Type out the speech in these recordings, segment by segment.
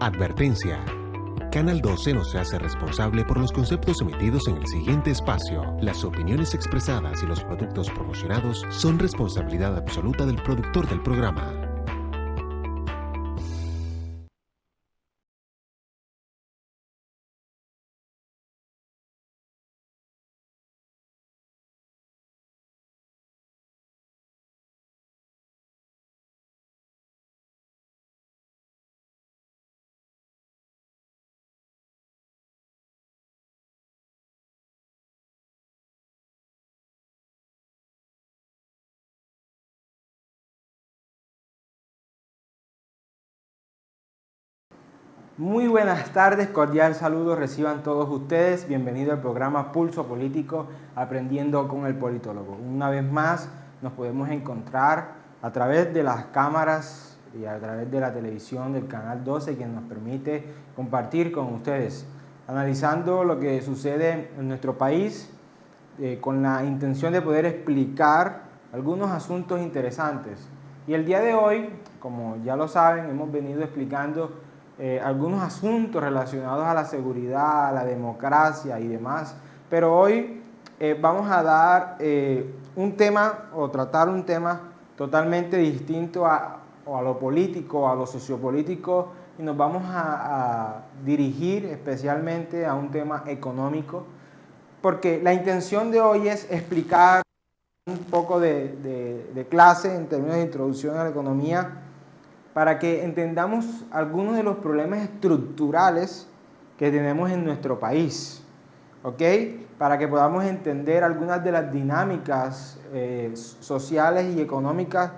Advertencia. Canal 12 no se hace responsable por los conceptos emitidos en el siguiente espacio. Las opiniones expresadas y los productos promocionados son responsabilidad absoluta del productor del programa. Muy buenas tardes, cordial saludo reciban todos ustedes. Bienvenido al programa Pulso Político, Aprendiendo con el Politólogo. Una vez más nos podemos encontrar a través de las cámaras y a través de la televisión del Canal 12, quien nos permite compartir con ustedes, analizando lo que sucede en nuestro país, con la intención de poder explicar algunos asuntos interesantes. Y el día de hoy, como ya lo saben, hemos venido explicando algunos asuntos relacionados a la seguridad, a la democracia y demás, pero hoy vamos a dar un tema o tratar un tema totalmente distinto a lo político, a lo sociopolítico, y nos vamos a dirigir especialmente a un tema económico, porque la intención de hoy es explicar un poco de clase en términos de introducción a la economía, para que entendamos algunos de los problemas estructurales que tenemos en nuestro país, ¿ok? Para que podamos entender algunas de las dinámicas sociales y económicas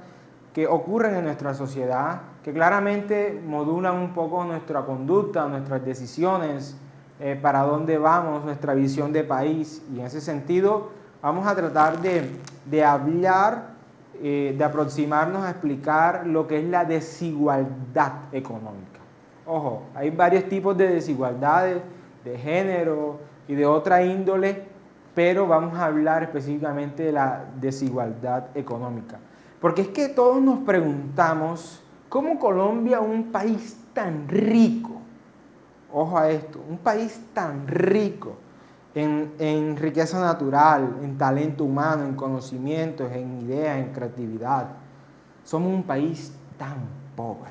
que ocurren en nuestra sociedad, que claramente modulan un poco nuestra conducta, nuestras decisiones, para dónde vamos, nuestra visión de país. Y en ese sentido vamos a tratar de hablar, de aproximarnos a explicar lo que es la desigualdad económica. Ojo, hay varios tipos de desigualdades, de género y de otra índole, pero vamos a hablar específicamente de la desigualdad económica. Porque es que todos nos preguntamos, ¿cómo Colombia, un país tan rico, ojo a esto, un país tan rico en riqueza natural, en talento humano, en conocimientos, en ideas, en creatividad, somos un país tan pobre?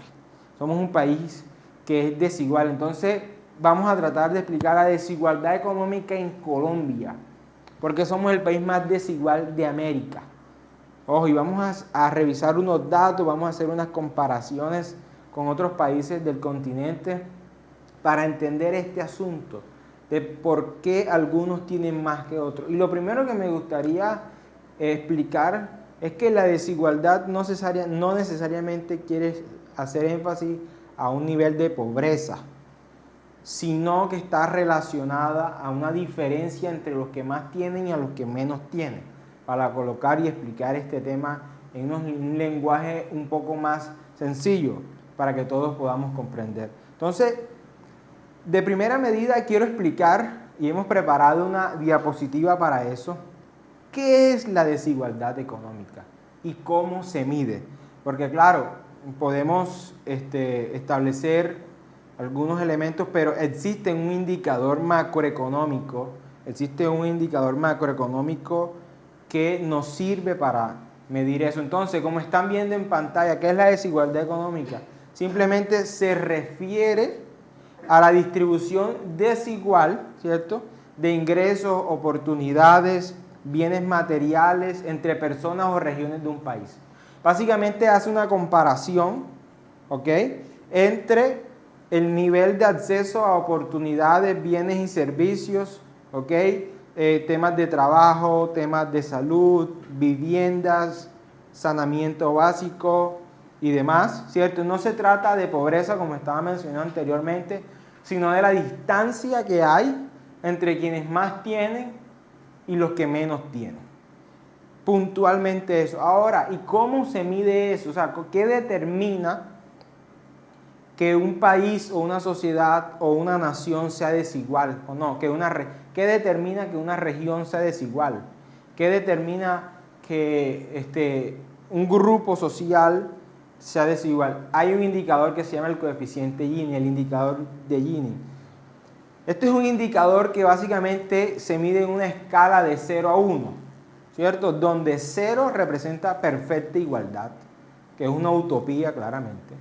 Somos un país que es desigual. Entonces vamos a tratar de explicar la desigualdad económica en Colombia, porque somos el país más desigual de América. Ojo, y vamos a revisar unos datos, vamos a hacer unas comparaciones con otros países del continente para entender este asunto de por qué algunos tienen más que otros. Y lo primero que me gustaría explicar es que la desigualdad no necesariamente quiere hacer énfasis a un nivel de pobreza, sino que está relacionada a una diferencia entre los que más tienen y a los que menos tienen, para colocar y explicar este tema en un lenguaje un poco más sencillo, para que todos podamos comprender. Entonces, de primera medida quiero explicar, y hemos preparado una diapositiva para eso, qué es la desigualdad económica y cómo se mide. Porque claro, podemos establecer algunos elementos, pero existe un indicador macroeconómico, que nos sirve para medir eso. Entonces, como están viendo en pantalla, ¿qué es la desigualdad económica? Simplemente se refiere a la distribución desigual, ¿cierto?, de ingresos, oportunidades, bienes materiales entre personas o regiones de un país. Básicamente hace una comparación, ¿ok?, entre el nivel de acceso a oportunidades, bienes y servicios, ¿ok?, temas de trabajo, temas de salud, viviendas, saneamiento básico y demás, ¿cierto? No se trata de pobreza, como estaba mencionando anteriormente, sino de la distancia que hay entre quienes más tienen y los que menos tienen. Puntualmente eso. Ahora, ¿y cómo se mide eso? O sea, ¿qué determina que un país o una sociedad o una nación sea desigual o no? ¿Qué determina que una región sea desigual? ¿Qué determina que un grupo social sea desigual. Hay un indicador que se llama el coeficiente Gini, el indicador de Gini. Este es un indicador que básicamente se mide en una escala de 0 a 1, ¿cierto? Donde 0 representa perfecta igualdad, que es una utopía claramente,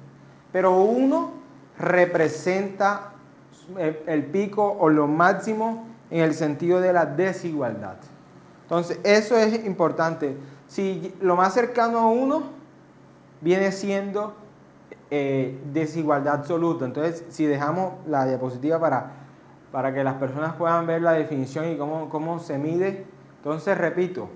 pero 1 representa el pico o lo máximo en el sentido de la desigualdad. Entonces, eso es importante. Si lo más cercano a 1 viene siendo desigualdad absoluta. Entonces, si dejamos la diapositiva para que las personas puedan ver la definición y cómo se mide. Entonces, repito,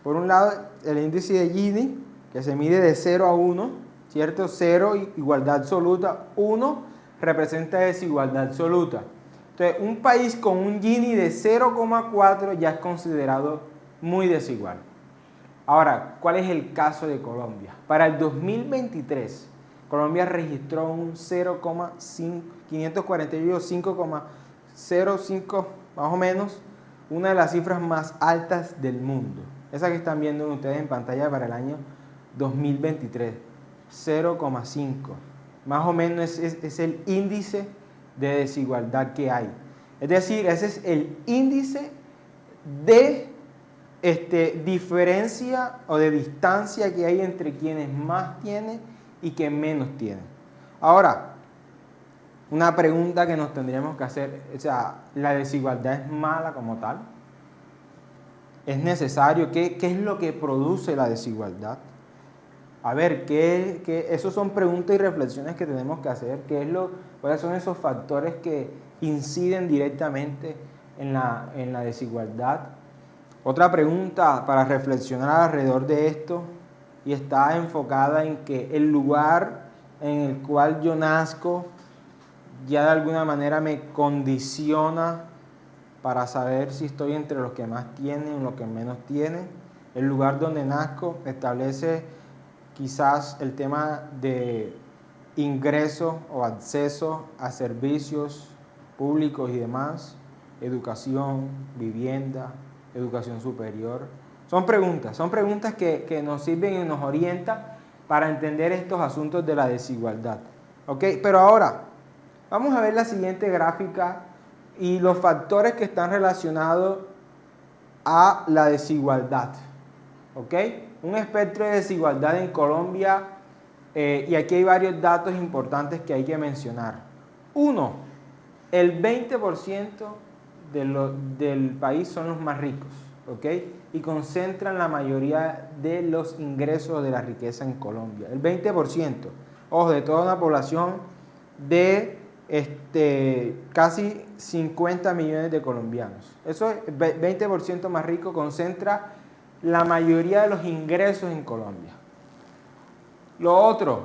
por un lado, el índice de Gini, que se mide de 0 a 1, ¿cierto? 0, igualdad absoluta, 1 representa desigualdad absoluta. Entonces, un país con un Gini de 0,4 ya es considerado muy desigual. Ahora, ¿cuál es el caso de Colombia? Para el 2023, Colombia registró un 505 más o menos, una de las cifras más altas del mundo. Esa que están viendo ustedes en pantalla para el año 2023, 0,5. Más o menos es el índice de desigualdad que hay. Es decir, ese es el índice de diferencia o de distancia que hay entre quienes más tienen y quienes menos tienen. Ahora, una pregunta que nos tendríamos que hacer, o sea, ¿la desigualdad es mala como tal? ¿Es necesario? ¿Qué es lo que produce la desigualdad? A ver, esos son preguntas y reflexiones que tenemos que hacer. ¿Cuáles son esos factores que inciden directamente en la desigualdad? Otra pregunta para reflexionar alrededor de esto, y está enfocada en que el lugar en el cual yo nazco ya de alguna manera me condiciona para saber si estoy entre los que más tienen o los que menos tienen. El lugar donde nazco establece quizás el tema de ingreso o acceso a servicios públicos y demás, educación, vivienda, educación superior. Son preguntas que nos sirven y nos orientan para entender estos asuntos de la desigualdad. ¿Ok? Pero ahora, vamos a ver la siguiente gráfica y los factores que están relacionados a la desigualdad. ¿Ok? Un espectro de desigualdad en Colombia, y aquí hay varios datos importantes que hay que mencionar. Uno, el 20% del país son los más ricos, ¿ok? Y concentran la mayoría de los ingresos de la riqueza en Colombia. El 20%, ojo, de toda una población de casi 50 millones de colombianos. Eso, 20% más rico, concentra la mayoría de los ingresos en Colombia. Lo otro,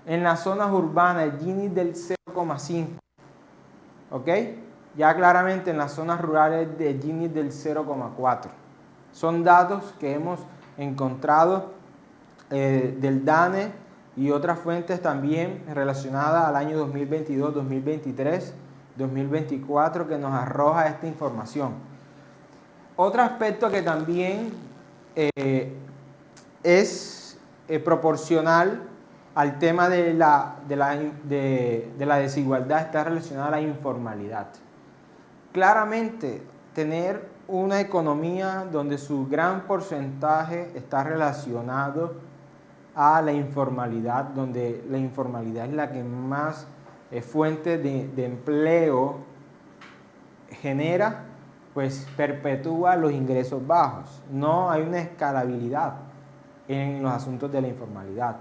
en las zonas urbanas, el Gini del 0,5, ¿ok? Ya claramente en las zonas rurales el Gini del 0,4. Son datos que hemos encontrado del DANE y otras fuentes también relacionadas al año 2022, 2023, 2024 que nos arroja esta información. Otro aspecto que también es proporcional al tema de la desigualdad está relacionada a la informalidad. Claramente, tener una economía donde su gran porcentaje está relacionado a la informalidad, donde la informalidad es la que más fuente de empleo genera, pues perpetúa los ingresos bajos. No hay una escalabilidad en los asuntos de la informalidad.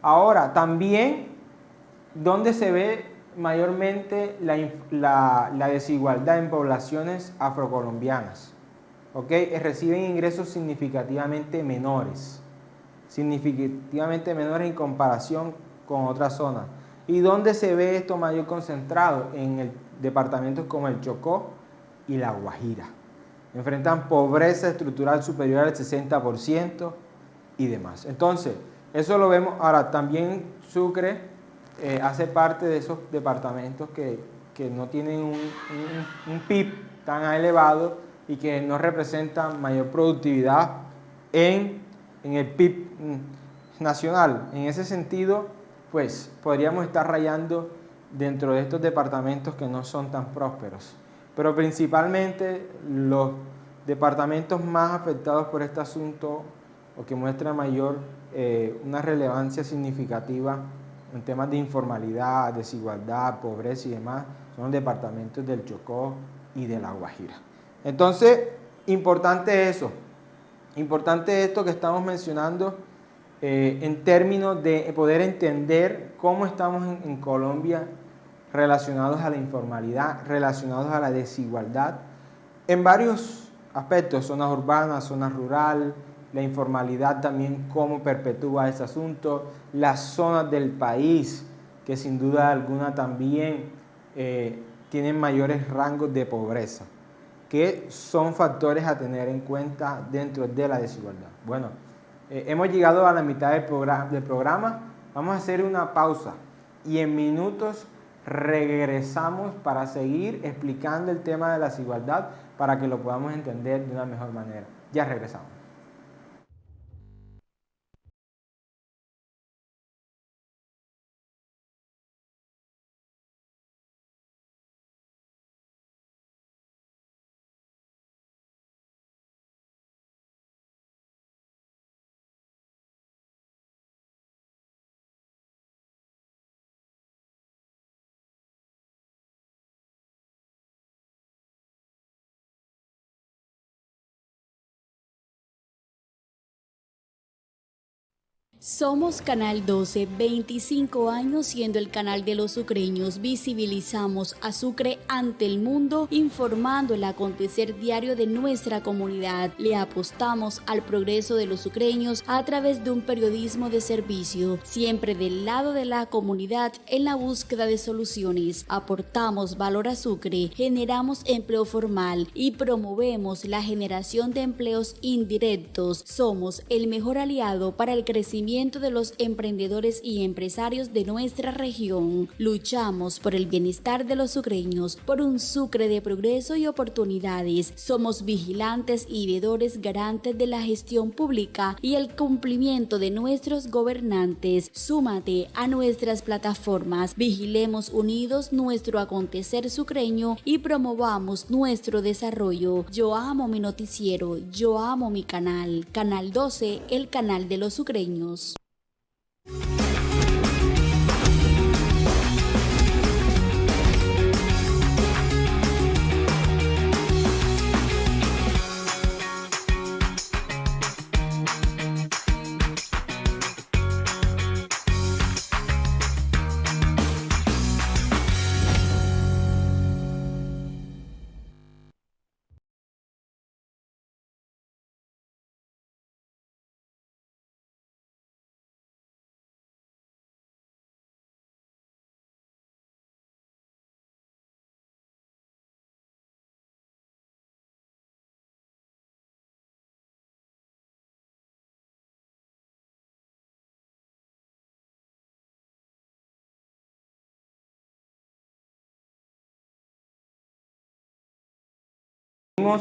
Ahora, también, ¿dónde se ve mayormente la desigualdad? En poblaciones afrocolombianas, ¿ok? Reciben ingresos significativamente menores en comparación con otras zonas. ¿Y dónde se ve esto mayor concentrado? En departamentos como el Chocó y la Guajira. Enfrentan pobreza estructural superior al 60% y demás. Entonces, eso lo vemos. Ahora, también Sucre hace parte de esos departamentos que no tienen un PIB tan elevado y que no representan mayor productividad en el PIB nacional. En ese sentido, pues podríamos estar rayando dentro de estos departamentos que no son tan prósperos. Pero principalmente los departamentos más afectados por este asunto o que muestran una relevancia significativa en temas de informalidad, desigualdad, pobreza y demás, son los departamentos del Chocó y de La Guajira. Entonces, importante eso, importante esto que estamos mencionando en términos de poder entender cómo estamos en Colombia relacionados a la informalidad, relacionados a la desigualdad, en varios aspectos, zonas urbanas, zonas rurales, la informalidad también, cómo perpetúa ese asunto, las zonas del país, que sin duda alguna también tienen mayores rangos de pobreza, que son factores a tener en cuenta dentro de la desigualdad. Bueno, hemos llegado a la mitad del programa, vamos a hacer una pausa y en minutos regresamos para seguir explicando el tema de la desigualdad para que lo podamos entender de una mejor manera. Ya regresamos. Somos Canal 12, 25 años siendo el canal de los sucreños. Visibilizamos a Sucre ante el mundo, informando el acontecer diario de nuestra comunidad. Le apostamos al progreso de los sucreños a través de un periodismo de servicio, siempre del lado de la comunidad en la búsqueda de soluciones. Aportamos valor a Sucre, generamos empleo formal y promovemos la generación de empleos indirectos. Somos el mejor aliado para el crecimiento de los emprendedores y empresarios de nuestra región. Luchamos por el bienestar de los sucreños, por un Sucre de progreso y oportunidades. Somos vigilantes y veedores garantes de la gestión pública y el cumplimiento de nuestros gobernantes. Súmate a nuestras plataformas. Vigilemos unidos nuestro acontecer sucreño y promovamos nuestro desarrollo. Yo amo mi noticiero, yo amo mi canal. Canal 12, el canal de los sucreños.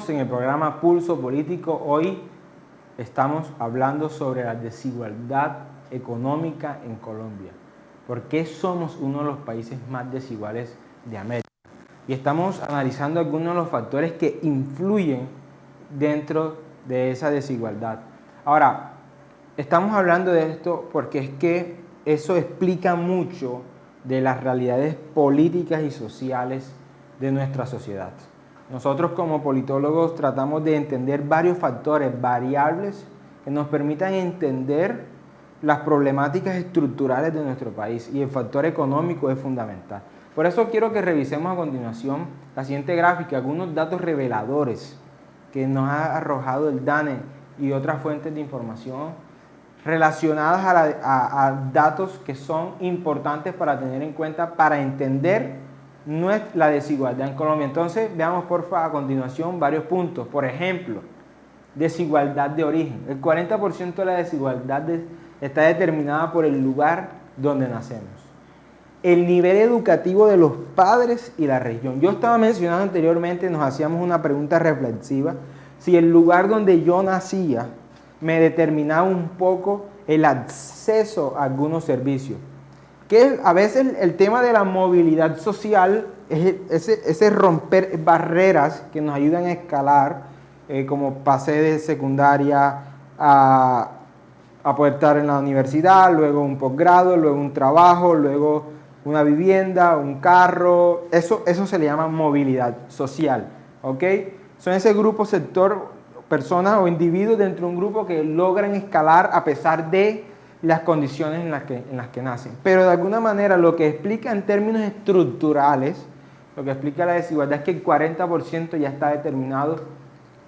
En el programa Pulso Político, hoy estamos hablando sobre la desigualdad económica en Colombia. ¿Por qué somos uno de los países más desiguales de América? Y estamos analizando algunos de los factores que influyen dentro de esa desigualdad. Ahora, estamos hablando de esto porque es que eso explica mucho de las realidades políticas y sociales de nuestra sociedad. Nosotros como politólogos tratamos de entender varios factores, variables, que nos permitan entender las problemáticas estructurales de nuestro país, y el factor económico es fundamental. Por eso quiero que revisemos a continuación la siguiente gráfica, algunos datos reveladores que nos ha arrojado el DANE y otras fuentes de información relacionadas a datos que son importantes para tener en cuenta para entender la desigualdad en Colombia. Entonces, veamos porfa a continuación varios puntos. Por ejemplo, desigualdad de origen. El 40% de la desigualdad está determinada por el lugar donde nacemos. El nivel educativo de los padres y la región. Yo estaba mencionando anteriormente, nos hacíamos una pregunta reflexiva, si el lugar donde yo nacía me determinaba un poco el acceso a algunos servicios. Que a veces el tema de la movilidad social es ese romper barreras que nos ayudan a escalar, como pasé de secundaria a poder estar en la universidad, luego un posgrado, luego un trabajo, luego una vivienda, un carro. Eso se le llama movilidad social, ¿ok? Son ese grupo, sector, personas o individuos dentro de un grupo que logran escalar a pesar de las condiciones en las que nacen. Pero de alguna manera lo que explica en términos estructurales, lo que explica la desigualdad es que el 40% ya está determinado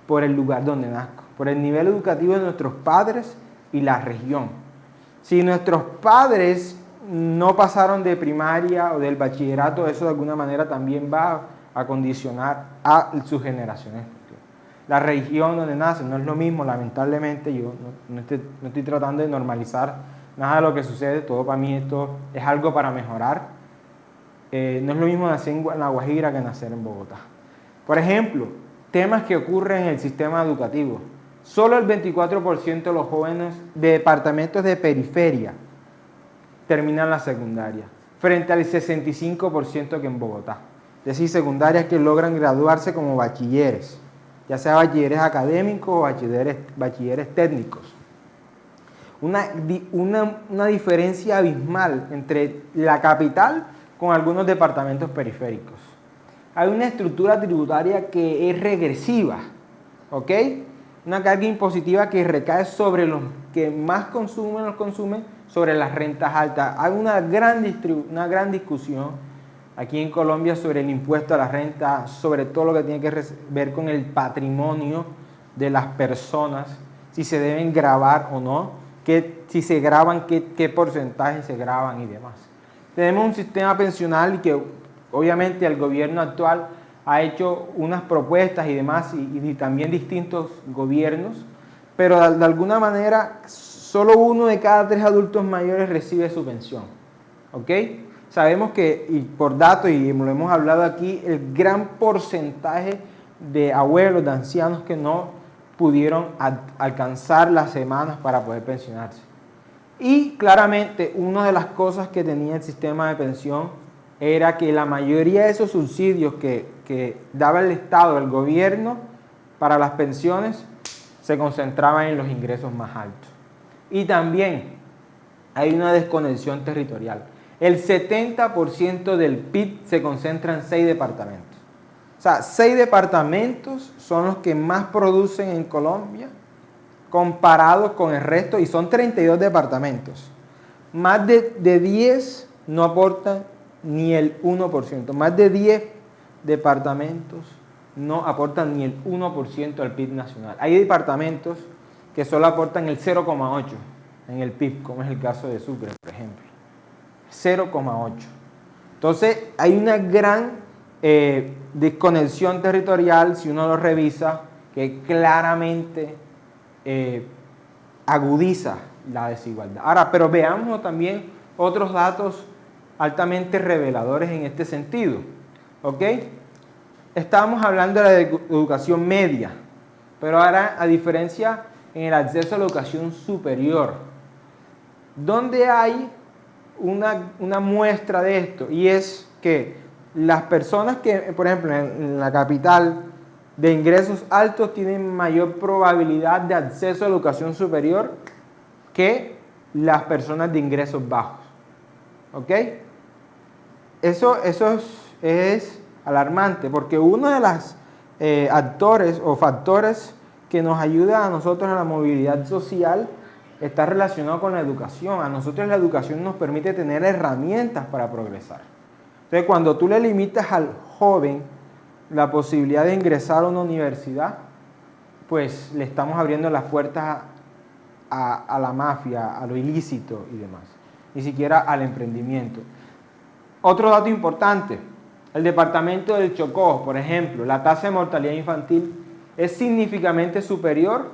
por el lugar donde nazco, por el nivel educativo de nuestros padres y la región. Si nuestros padres no pasaron de primaria o del bachillerato, eso de alguna manera también va a condicionar a sus generaciones. La región donde nacen no es lo mismo, lamentablemente. Yo no estoy tratando de normalizar nada de lo que sucede, todo para mí esto es algo para mejorar. No es lo mismo nacer en La Guajira que nacer en Bogotá. Por ejemplo, temas que ocurren en el sistema educativo. Solo el 24% de los jóvenes de departamentos de periferia terminan la secundaria, frente al 65% que en Bogotá. Es decir, secundarias que logran graduarse como bachilleres, ya sea bachilleres académicos o bachilleres técnicos. Una diferencia abismal entre la capital con algunos departamentos periféricos. Hay una estructura tributaria que es regresiva, ¿ok? Una carga impositiva que recae sobre los que más consumen, sobre las rentas altas. Hay una gran discusión aquí en Colombia sobre el impuesto a la renta, sobre todo lo que tiene que ver con el patrimonio de las personas, si se deben gravar o no, si se graban, qué porcentaje se graban y demás. Tenemos un sistema pensional y que obviamente el gobierno actual ha hecho unas propuestas y demás, y también distintos gobiernos, pero de alguna manera solo 1 de cada 3 adultos mayores recibe su pensión, ¿ok? Sabemos que, y por datos, y lo hemos hablado aquí, el gran porcentaje de abuelos, de ancianos que no pudieron alcanzar las semanas para poder pensionarse. Y claramente una de las cosas que tenía el sistema de pensión era que la mayoría de esos subsidios que daba el Estado, el gobierno, para las pensiones, se concentraban en los ingresos más altos. Y también hay una desconexión territorial. El 70% del PIB se concentra en 6 departamentos. O sea, 6 departamentos son los que más producen en Colombia, comparados con el resto, y son 32 departamentos. Más de 10 no aportan ni el 1%. Más de 10 departamentos no aportan ni el 1% al PIB nacional. Hay departamentos que solo aportan el 0,8% en el PIB, como es el caso de Sucre, por ejemplo. 0,8%. Entonces, hay una gran desconexión territorial, si uno lo revisa, que claramente agudiza la desigualdad. Ahora, pero veamos también otros datos altamente reveladores en este sentido, ¿ok? Estábamos hablando de la educación media, pero ahora, a diferencia en el acceso a la educación superior, donde hay una muestra de esto, y es que las personas que, por ejemplo, en la capital de ingresos altos tienen mayor probabilidad de acceso a la educación superior que las personas de ingresos bajos, ¿ok? Eso es alarmante, porque uno de los actores o factores que nos ayuda a nosotros en la movilidad social está relacionado con la educación. A nosotros la educación nos permite tener herramientas para progresar. Entonces, cuando tú le limitas al joven la posibilidad de ingresar a una universidad, pues le estamos abriendo las puertas a la mafia, a lo ilícito y demás, ni siquiera al emprendimiento. Otro dato importante, el departamento del Chocó, por ejemplo, la tasa de mortalidad infantil es significativamente superior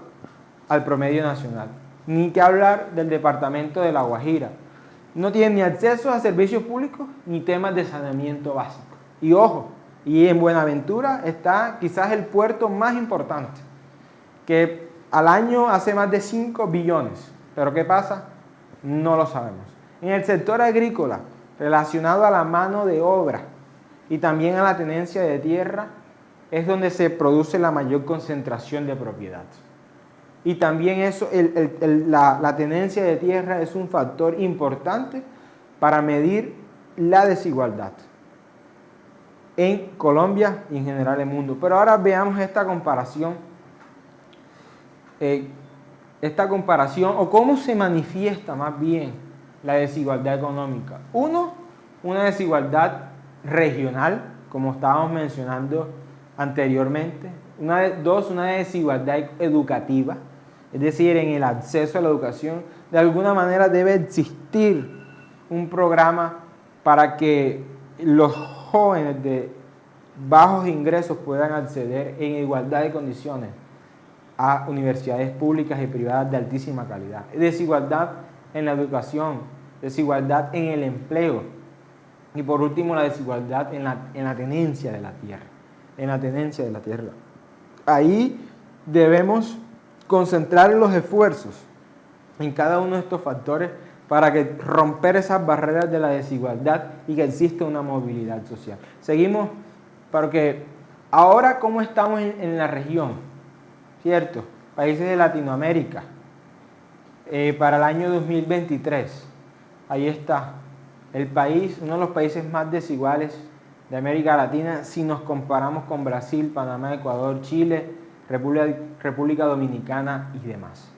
al promedio nacional. Ni que hablar del departamento de La Guajira. No tienen ni acceso a servicios públicos ni temas de saneamiento básico. Y ojo, y en Buenaventura está quizás el puerto más importante, que al año hace más de 5 billones. Pero ¿qué pasa? No lo sabemos. En el sector agrícola, relacionado a la mano de obra y también a la tenencia de tierra, es donde se produce la mayor concentración de propiedad. Y también eso, la tenencia de tierra es un factor importante para medir la desigualdad en Colombia y en general en el mundo. Pero ahora veamos esta comparación o cómo se manifiesta más bien la desigualdad económica. Una desigualdad regional, como estábamos mencionando anteriormente. Una desigualdad educativa, es decir, en el acceso a la educación. De alguna manera debe existir un programa para que los jóvenes de bajos ingresos puedan acceder en igualdad de condiciones a universidades públicas y privadas de altísima calidad. Desigualdad en la educación, desigualdad en el empleo y por último la desigualdad en la tenencia de la tierra. Ahí debemos concentrar los esfuerzos en cada uno de estos factores para que romper esas barreras de la desigualdad y que exista una movilidad social. Seguimos, porque ahora cómo estamos en la región, ¿cierto? Países de Latinoamérica, para el año 2023, ahí está, el país, uno de los países más desiguales de América Latina, si nos comparamos con Brasil, Panamá, Ecuador, Chile, República Dominicana y demás.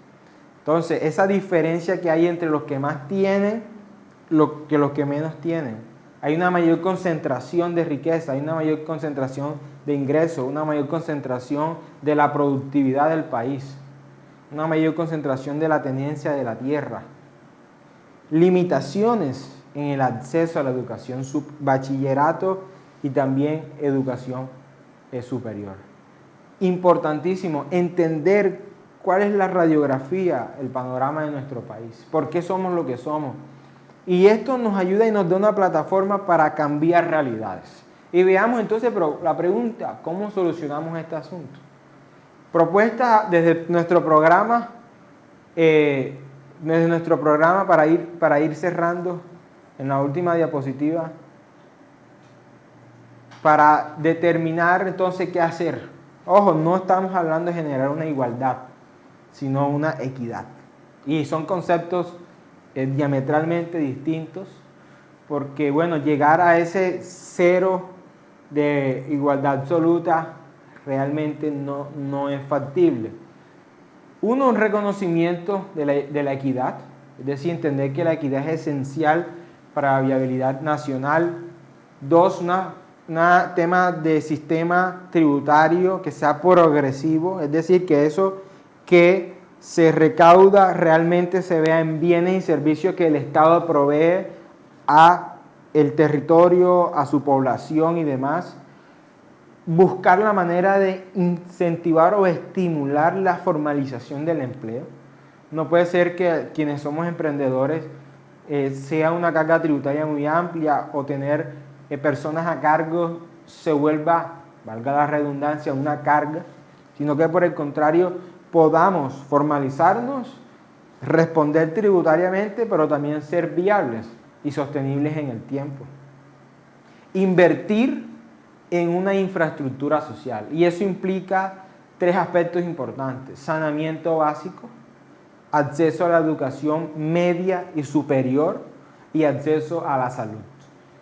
Entonces, esa diferencia que hay entre los que más tienen que los que menos tienen. Hay una mayor concentración de riqueza, hay una mayor concentración de ingresos, una mayor concentración de la productividad del país, una mayor concentración de la tenencia de la tierra. Limitaciones en el acceso a la educación, bachillerato y también educación superior. Importantísimo entender cuál es la radiografía, el panorama de nuestro país, por qué somos lo que somos. Y esto nos ayuda y nos da una plataforma para cambiar realidades. Y veamos entonces la pregunta, ¿cómo solucionamos este asunto? Propuesta desde nuestro programa para ir cerrando en la última diapositiva, para determinar entonces qué hacer. Ojo, no estamos hablando de generar una igualdad, sino una equidad. Y son conceptos diametralmente distintos, porque bueno, llegar a ese cero de igualdad absoluta realmente no es factible. Un reconocimiento de la equidad, es decir, entender que la equidad es esencial para la viabilidad nacional. Dos, un tema de sistema tributario que sea progresivo, es decir, que eso que se recauda realmente se vea en bienes y servicios que el Estado provee a el territorio, a su población y demás. Buscar la manera de incentivar o estimular la formalización del empleo. No puede ser que quienes somos emprendedores sea una carga tributaria muy amplia o tener personas a cargo se vuelva, valga la redundancia, una carga, sino que por el contrario podamos formalizarnos, responder tributariamente, pero también ser viables y sostenibles en el tiempo. Invertir en una infraestructura social, y eso implica tres aspectos importantes: saneamiento básico, acceso a la educación media y superior y acceso a la salud.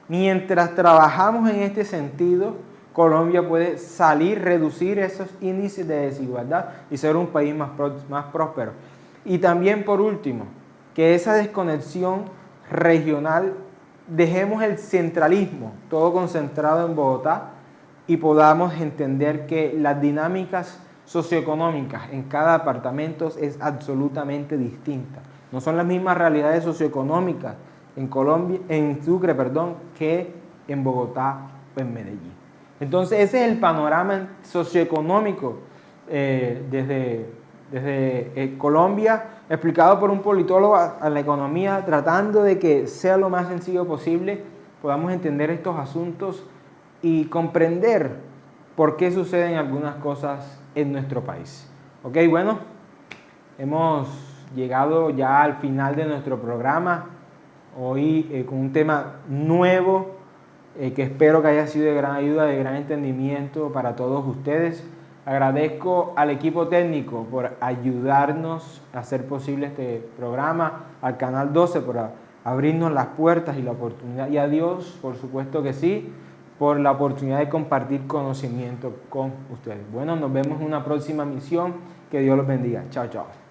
Mientras trabajamos en este sentido, Colombia puede reducir esos índices de desigualdad y ser un país más próspero. Y también, por último, que esa desconexión regional, dejemos el centralismo, todo concentrado en Bogotá, y podamos entender que las dinámicas socioeconómicas en cada departamento es absolutamente distinta. No son las mismas realidades socioeconómicas en Sucre, que en Bogotá o en Medellín. Entonces ese es el panorama socioeconómico desde Colombia, explicado por un politólogo a la economía, tratando de que sea lo más sencillo posible, podamos entender estos asuntos y comprender por qué suceden algunas cosas en nuestro país. Ok, bueno, hemos llegado ya al final de nuestro programa, hoy con un tema nuevo que espero que haya sido de gran ayuda, de gran entendimiento para todos ustedes. Agradezco al equipo técnico por ayudarnos a hacer posible este programa, al Canal 12 por abrirnos las puertas y la oportunidad, y a Dios, por supuesto que sí, por la oportunidad de compartir conocimiento con ustedes. Bueno, nos vemos en una próxima misión. Que Dios los bendiga. Chao, chao.